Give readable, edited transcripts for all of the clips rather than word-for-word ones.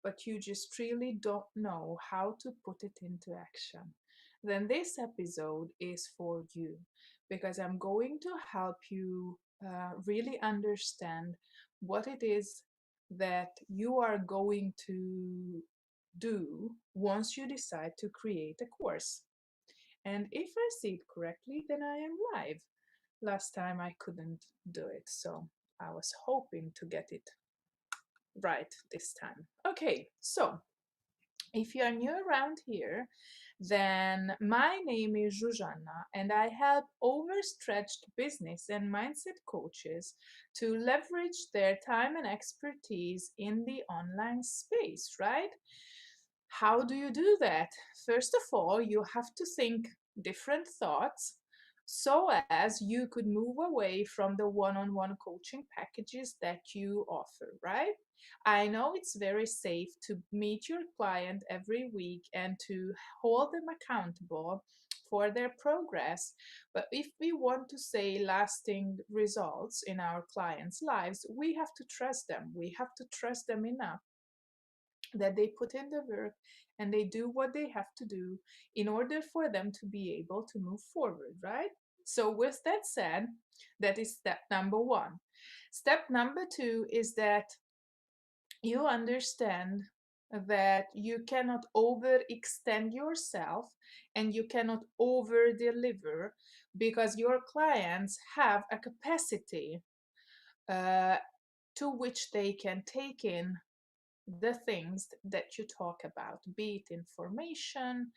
but you just really don't know how to put it into action, then this episode is for you, because I'm going to help you really understand what it is that you are going to do once you decide to create a course. And if I see it correctly, then I am live. Last time I couldn't do it, so I was hoping to get it right this time. Okay, so if you are new around here, then my name is Zsuzsanna, and I help overstretched business and mindset coaches to leverage their time and expertise in the online space, right? How do you do that? First of all, you have to think different thoughts so as you could move away from the one-on-one coaching packages that you offer, right? I know it's very safe to meet your client every week and to hold them accountable for their progress. But if we want to see lasting results in our clients' lives, we have to trust them. We have to trust them enough that they put in the work and they do what they have to do in order for them to be able to move forward, right? So, with that said, that is step number one. Step number two is that you understand that you cannot overextend yourself and you cannot over deliver, because your clients have a capacity uh, to which they can take in the things that you talk about, be it information,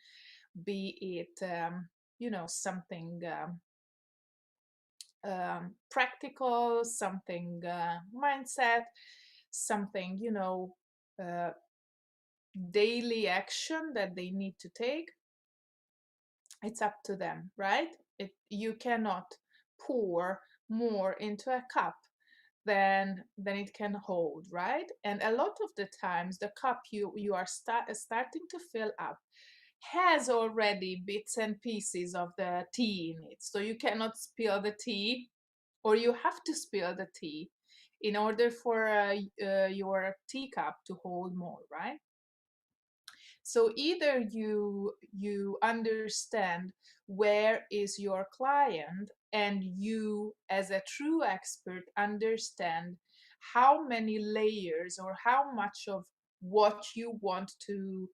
be it something practical, something mindset, something uh, daily action that they need to take. It's up to them, right? You cannot pour more into a cup than it can hold, right? And a lot of the times the cup you are starting to fill up has already bits and pieces of the tea in it, so you cannot spill the tea, or you have to spill the tea in order for your teacup to hold more, right? So either you understand where is your client, and you as a true expert understand how many layers or how much of what you want to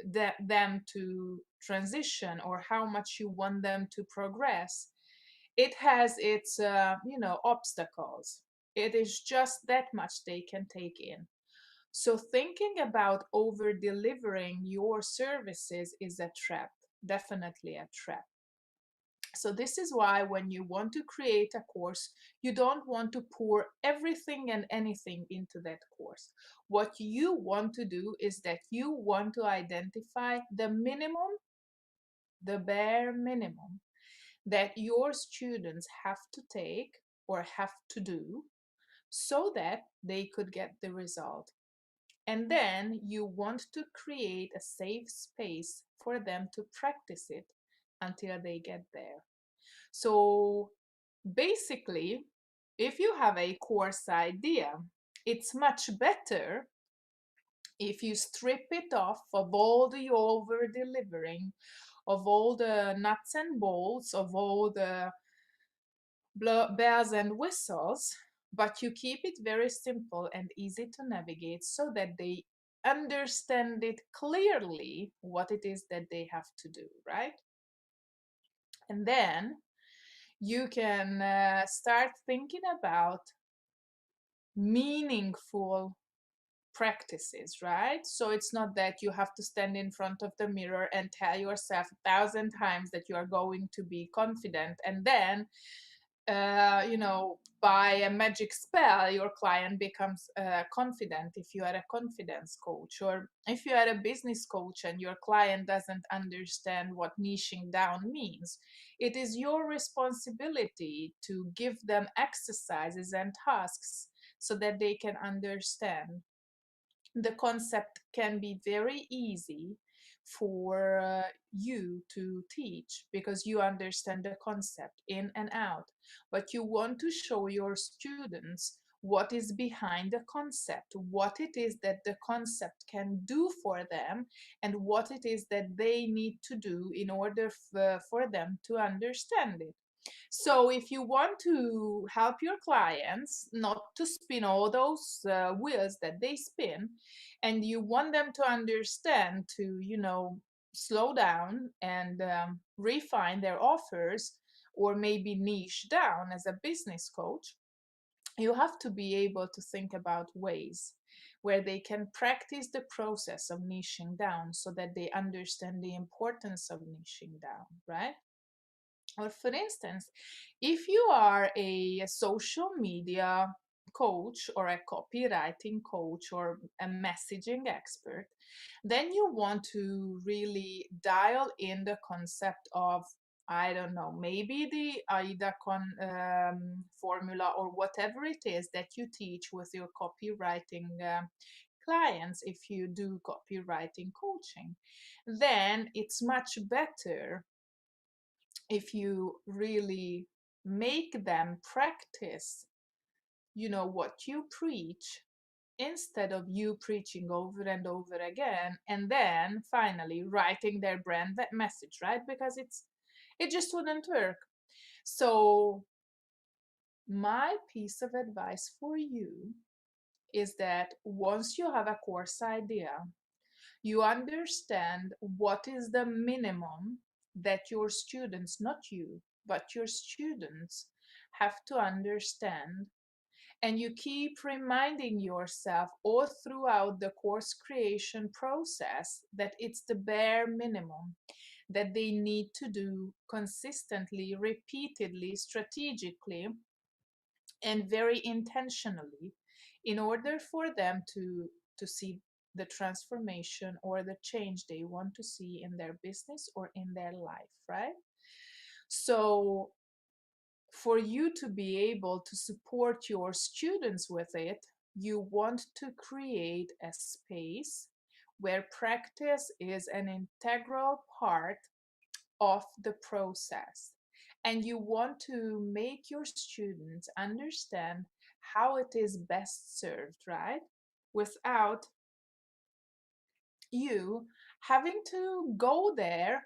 them to transition, or how much you want them to progress. It has its obstacles. It is just that much they can take in. So thinking about over delivering your services is a trap, definitely a trap. So this is why when you want to create a course, you don't want to pour everything and anything into that course. What you want to do is that you want to identify the minimum, the bare minimum that your students have to take or have to do so that they could get the result. And then you want to create a safe space for them to practice it until they get there. So basically, if you have a course idea, it's much better if you strip it off of all the over delivering, of all the nuts and bolts, of all the bells and whistles, but you keep it very simple and easy to navigate so that they understand it clearly what it is that they have to do, right? And then you can start thinking about meaningful practices, right? So it's not that you have to stand in front of the mirror and tell yourself 1,000 times that you are going to be confident, and then by a magic spell, your client becomes confident if you are a confidence coach, or if you are a business coach and your client doesn't understand what niching down means. It is your responsibility to give them exercises and tasks so that they can understand. The concept can be very easy for you to teach because you understand the concept in and out, but you want to show your students what is behind the concept, what it is that the concept can do for them, and what it is that they need to do in order for them to understand it. So if you want to help your clients not to spin all those wheels that they spin, and you want them to understand to, slow down and refine their offers, or maybe niche down as a business coach, you have to be able to think about ways where they can practice the process of niching down so that they understand the importance of niching down, right? Or for instance, if you are a social media coach or a copywriting coach or a messaging expert, then you want to really dial in the concept of, I don't know, maybe the AIDA formula or whatever it is that you teach with your copywriting clients if you do copywriting coaching. Then it's much better if you really make them practice, what you preach, instead of you preaching over and over again and then finally writing their brand message, right? Because it just wouldn't work. So my piece of advice for you is that once you have a course idea, you understand what is the minimum that your students, not you, but your students, have to understand. And you keep reminding yourself all throughout the course creation process that it's the bare minimum that they need to do consistently, repeatedly, strategically, and very intentionally in order for them to see the transformation or the change they want to see in their business or in their life, right? So for you to be able to support your students with it, you want to create a space where practice is an integral part of the process. And you want to make your students understand how it is best served, right? Without you having to go there,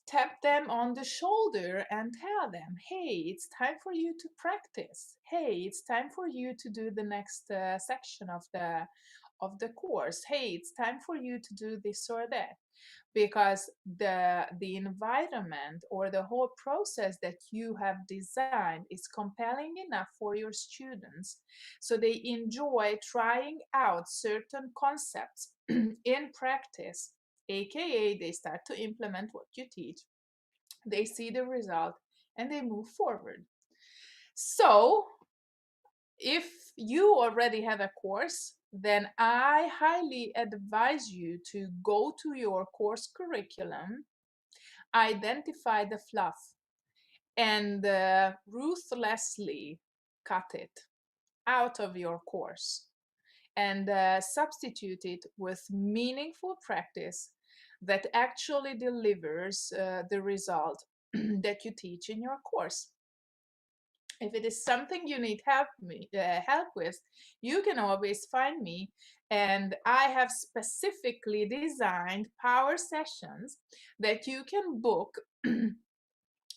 tap them on the shoulder and tell them, hey, it's time for you to practice. Hey, it's time for you to do the next section of the course. Hey, it's time for you to do this or that, because the environment or the whole process that you have designed is compelling enough for your students, so they enjoy trying out certain concepts in practice, aka they start to implement what you teach, they see the result, and they move forward. So if you already have a course, then I highly advise you to go to your course curriculum, identify the fluff, and ruthlessly cut it out of your course, and substitute it with meaningful practice that actually delivers the result that you teach in your course. If it is something you need help with, you can always find me. And I have specifically designed power sessions that you can book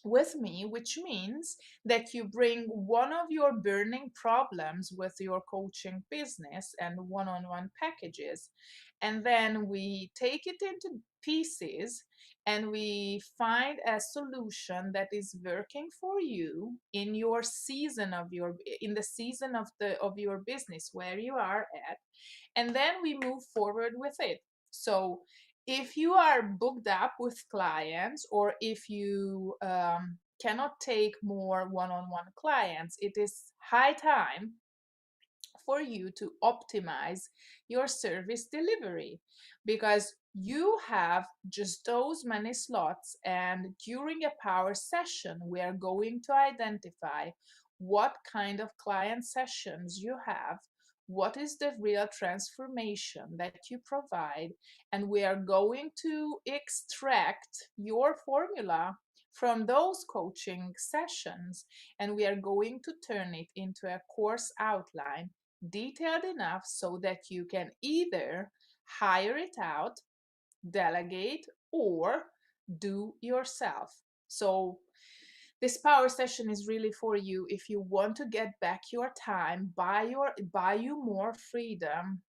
with me, which means that you bring one of your burning problems with your coaching business and one-on-one packages, and then we take it into pieces and we find a solution that is working for you in your season of your in the season of your business where you are at, and then we move forward with it. So if you are booked up with clients, or if you cannot take more one-on-one clients, it is high time for you to optimize your service delivery, because you have just those many slots, and during a power session we are going to identify what kind of client sessions you have, what is the real transformation that you provide, and we are going to extract your formula from those coaching sessions, and we are going to turn it into a course outline detailed enough so that you can either hire it out, delegate, or do yourself. So this power session is really for you if you want to get back your time, buy you more freedom,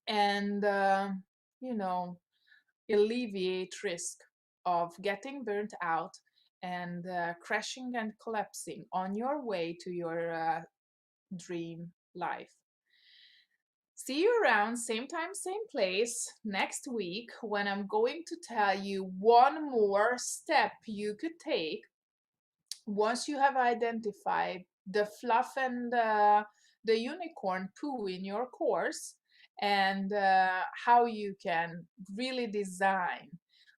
and you know, alleviate risk of getting burnt out and crashing and collapsing on your way to your dream life. See you around same time, same place next week when I'm going to tell you one more step you could take once you have identified the fluff and the unicorn poo in your course, and how you can really design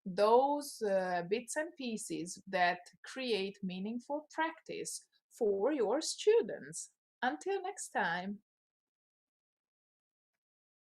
those bits and pieces that create meaningful practice for your students. Until next time.